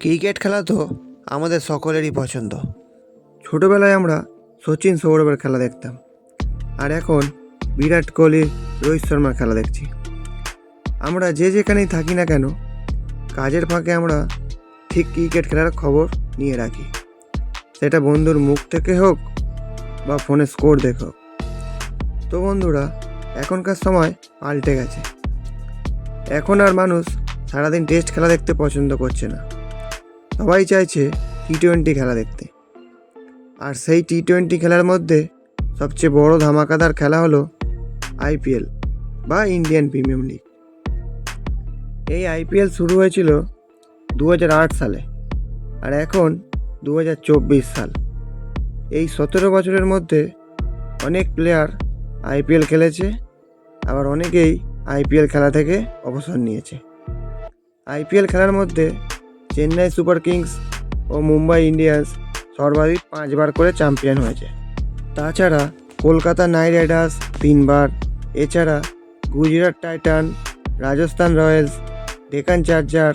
Cricket খেলা তো আমাদের সকলেরই পছন্দ। ছোটোবেলায় আমরা সচিন সৌরভের খেলা দেখতাম, আর এখন বিরাট কোহলি, রোহিত শর্মার খেলা দেখছি। আমরা যে যেখানেই থাকি না কেন, কাজের ফাঁকে আমরা ঠিক ক্রিকেট খেলার খবর নিয়ে রাখি। সেটা বন্ধুর মুখ থেকে হোক বা ফোনে স্কোর দেখে হোক। তো বন্ধুরা, এখনকার সময় পাল্টে গেছে। এখন আর মানুষ সারাদিন টেস্ট খেলা দেখতে পছন্দ করছে না, সবাই চাইছে টি-20 খেলা দেখতে। আর সেই টি-20 খেলার মধ্যে সবচেয়ে বড় ধামাকাদার খেলা হলো আইপিএল বা ইন্ডিয়ান প্রিমিয়ার লিগ। এই আইপিএল শুরু হয়েছিল 2008 সালে, আর এখন 2024 সাল। এই 17 বছরের মধ্যে অনেক প্লেয়ার আইপিএল খেলেছে, আবার অনেকেই আইপিএল খেলা থেকে অবসর নিয়েছে। আইপিএল খেলার মধ্যে চেন্নাই সুপার কিংস ও মুম্বাই ইন্ডিয়ান্স সর্বাধিক 5 বার করে চ্যাম্পিয়ন হয়েছে। তাছাড়া কলকাতা নাইট রাইডার্স 3 বার, এছাড়া Gujarat Titans, Rajasthan Royals, Deccan Charger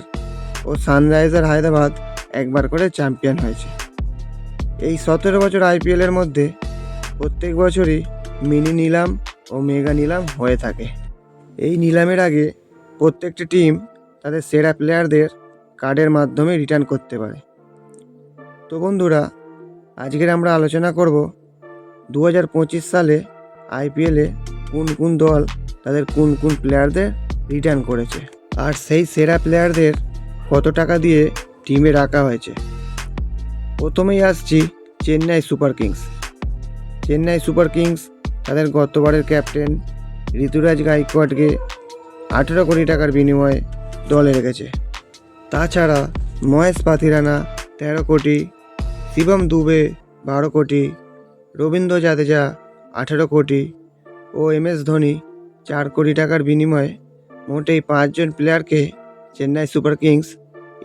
ও সানরাইজার হায়দ্রাবাদ 1 বার করে চ্যাম্পিয়ন হয়েছে। এই 17 বছর আইপিএলের মধ্যে প্রত্যেক বছরই মিনি নিলাম ও মেগা নিলাম হয়ে থাকে। এই নিলামের আগে প্রত্যেকটি টিম তাদের সেরা প্লেয়ারদের কার্ডের মাধ্যমে রিটার্ন করতে পারে। তো বন্ধুরা, আজকের আমরা আলোচনা করব 2025 সালে আইপিএলে কোন কোন দল তাদের কোন কোন প্লেয়ারদের রিটার্ন করেছে, আর সেই সেরা প্লেয়ারদের কত টাকা দিয়ে টিমে রাখা হয়েছে। প্রথমেই আসছি Chennai super kings. Chennai super kings তাদের গতবারের ক্যাপ্টেন ঋতুরাজ গাইকোয়াড়কে 18 কোটি টাকার বিনিময়ে দলে রেখেছে। তাছাড়া মহেশ পাথিরানা 13 কোটি, শিবম দুবে 12 কোটি, রবীন্দ্র জাদেজা 18 কোটি ও এমএস ধোনি 4 কোটি টাকার বিনিময়ে মোটেই 5 জন প্লেয়ারকে চেন্নাই সুপার কিংস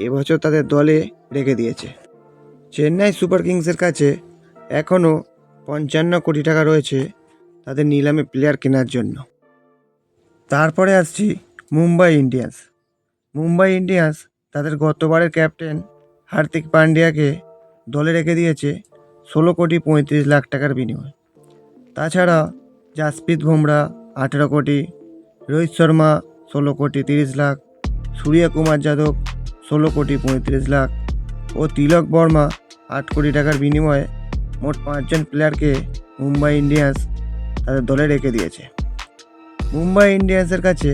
এবছর তাদের দলে রেখে দিয়েছে। চেন্নাই সুপার কিংসের কাছে এখনও 55 কোটি টাকা রয়েছে তাদের নিলামে প্লেয়ার কেনার জন্য। তারপরে আসছি মুম্বাই ইন্ডিয়ান্স। মুম্বাই ইন্ডিয়ান্স তাদের গতবারের ক্যাপ্টেন হার্দিক পান্ডিয়াকে দলে রেখে দিয়েছে 16 কোটি 35 লাখ টাকার বিনিময়ে। তাছাড়া জাসপ্রীত বুমরা 18 কোটি, রোহিত শর্মা 16 কোটি 30 লাখ, সূর্য কুমার যাদব 16 কোটি 35 লাখ ও তিলক বর্মা 8 কোটি টাকার বিনিময়ে মোট 5 জন প্লেয়ারকে মুম্বাই ইন্ডিয়ান্স তাদের দলে রেখে দিয়েছে। মুম্বাই ইন্ডিয়ান্সের কাছে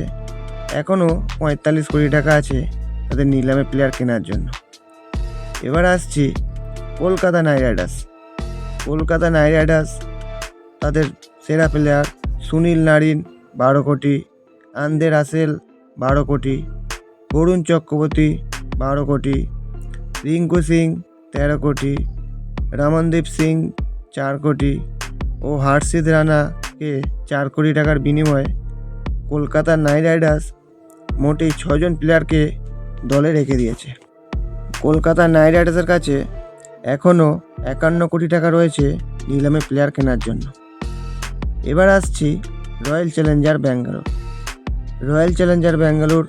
এখনও 45 কোটি টাকা আছে তাদের নিলামে প্লেয়ার কেনার জন্য। এবার আসছি Kolkata night Riders. Kolkata night Riders তাদের সেরা প্লেয়ার সুনীল নারিন 12 কোটি, আন্দ্রে রাসেল 12 কোটি, বরুণ চক্রবর্তী 12 কোটি, রিঙ্কু সিং 13 কোটি, রমনদীপ সিং 4 কোটি ও হর্ষিত রানাকে 4 কোটি টাকার বিনিময়ে কলকাতা নাইট রাইডার্স মোটেই 6 জন প্লেয়ারকে দলে রেখে দিয়েছে। কলকাতা নাইট রাইডার্সের কাছে এখনও 51 কোটি টাকা রয়েছে নিলামে প্লেয়ার কেনার জন্য। এবার আসছি royal Challenger Bangalore. Royal Challenger Bangalore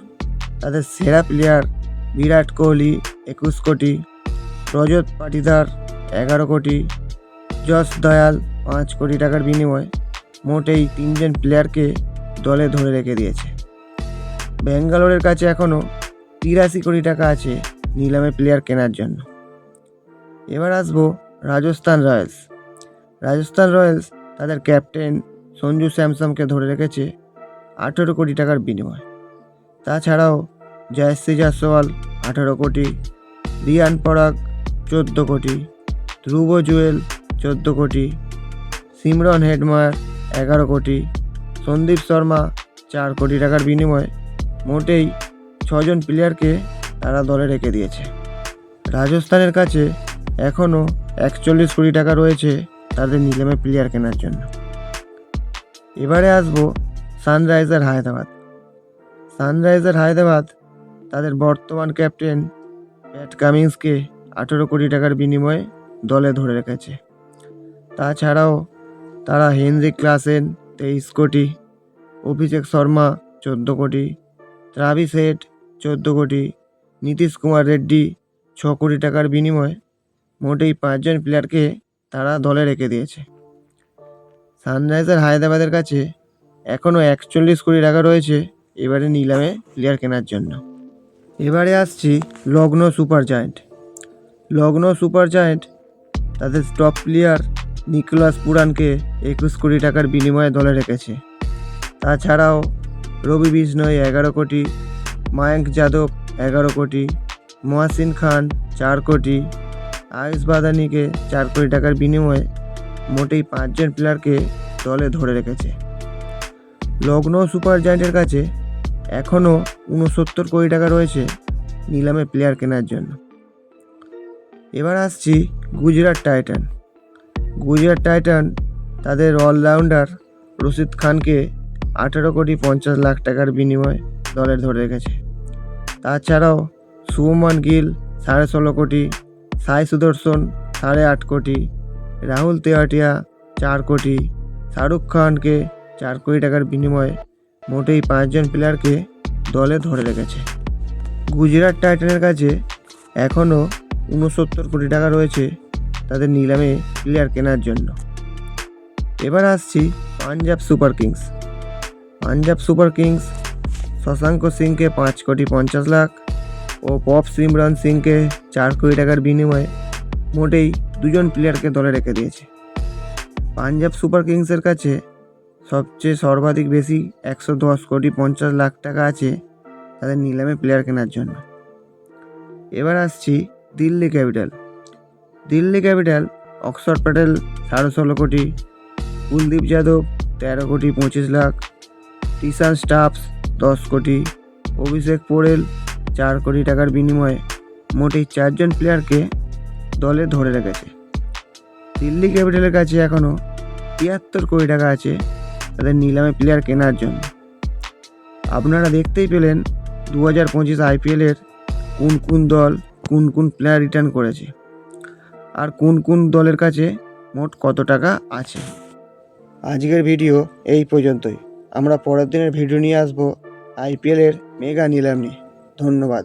তাদের সেরা প্লেয়ার বিরাট কোহলি 21 কোটি, রজত পাটিদার 11 কোটি, যশ দয়াল 5 কোটি টাকার বিনিময়ে মোটেই 3 জন প্লেয়ারকে দলে ধরে রেখে দিয়েছে। ব্যাঙ্গালোরের কাছে এখনও 83 কোটি টাকা আছে নিলামে প্লেয়ার কেনার জন্য। এবার আসবো রাজস্থান রয়্যালস। রাজস্থান রয়্যালস তাদের ক্যাপ্টেন সঞ্জু স্যামসনকে ধরে রেখেছে 18 কোটি টাকার বিনিময়ে। তাছাড়াও জয়শ্রী জয়সওয়াল 18 কোটি, রিয়ান পরাগ 14 কোটি, ধ্রুব জুয়েল 14 কোটি, সিমরন হেটমায়ার 11 কোটি, সন্দীপ শর্মা 4 কোটি টাকার বিনিময়ে মোটেই 6 জন প্লেয়ারকে তারা দলে রেখে দিয়েছে। রাজস্থানের কাছে এখনও 41 কোটি টাকা রয়েছে তাদের নিলামে প্লেয়ার কেনার জন্য। এবারে আসবো সানরাইজার হায়দ্রাবাদ। সানরাইজার হায়দ্রাবাদ তাদের বর্তমান ক্যাপ্টেন প্যাট কামিন্সকে 18 কোটি টাকার বিনিময়ে দলে ধরে রেখেছে। তাছাড়াও তারা হেনরি ক্লাসেন 23 কোটি, অভিষেক শর্মা 14 কোটি, ট্রাভিস হেড 14 কোটি, নীতিশ কুমার রেড্ডি কোটি টাকার বিনিময়ে মোটেই 5 জন প্লেয়ারকে তারা দলে রেখে দিয়েছে। সানরাইজার হায়দ্রাবাদের কাছে এখনও 41 কোটি টাকা রয়েছে এবারে নিলামে প্লেয়ার কেনার জন্য। এবারে আসছি Lucknow super giant. Lucknow super giant তাদের টপ প্লেয়ার নিকোলাস পুরানকে 21 কোটি টাকার বিনিময়ে দলে রেখেছে। তাছাড়াও রবি বিষ্ণয় 11 কোটি, মায়াঙ্ক যাদব 11 কোটি, মহসিন খান 4 কোটি, আয়ুষ বাদানিকে 4 কোটি টাকার বিনিময়ে মোটেই 5 জন প্লেয়ারকে দলে ধরে রেখেছে। লখনৌ সুপার জায়ান্টের কাছে এখনও 69 কোটি টাকা রয়েছে নিলামে প্লেয়ার কেনার জন্য। এবার আসছি গুজরাট টাইটান। গুজরাট টাইটান তাদের অলরাউন্ডার রশিদ খানকে 18 কোটি 50 লাখ টাকার বিনিময়ে দলে ধরে রেখেছে। তাছাড়াও শুভমান গিল 16.5 কোটি, সাই সুদর্শন 8.5 কোটি, রাহুল তেয়াটিয়া 4 কোটি, শাহরুখ খানকে 4 কোটি টাকার বিনিময়ে মোটেই 5 জন প্লেয়ারকে দলে ধরে রেখেছে। গুজরাট টাইটানের কাছে এখনও 69 কোটি টাকা রয়েছে তাদের নিলামে প্লেয়ার কেনার জন্য। এবার আসছি Punjab super kings. Punjab super kings Shashank সিংকে 5 কোটি 50 লাখ ও পপ সিমরন সিংকে 4 কোটি টাকার বিনিময়ে মোটেই 2 জন প্লেয়ারকে দলে রেখে দিয়েছে। পাঞ্জাব সুপার কিংসের কাছে সবচেয়ে সর্বাধিক বেশি 110 কোটি 50 লাখ টাকা আছে তাদের নিলামে প্লেয়ার কেনার জন্য। এবার আসছি দিল্লি ক্যাপিটাল। দিল্লি ক্যাপিটাল অক্ষর প্যাটেল 16.5 কোটি, কুলদীপ যাদব 13 কোটি 25 লাখ, টিশান স্টাফস 10 কোটি, অভিষেক পোরেল 4 কোটি টাকার বিনিময়ে মোটেই 4 জন প্লেয়ারকে দলে ধরে রেখেছে। দিল্লি ক্যাপিটালের কাছে এখনও 73 কোটি টাকা আছে তাদের নিলামে প্লেয়ার কেনার জন্য। আপনারা দেখতেই পেলেন 2025 IPL-এর কোন কোন দল কোন কোন প্লেয়ার রিটার্ন করেছে আর কোন কোন দলের কাছে মোট কত টাকা আছে। আজকের ভিডিও এই পর্যন্তই। আমরা পরের দিনের ভিডিও নিয়ে আসবো IPL-এর মেগা নিলাম নিয়ে। ধন্যবাদ।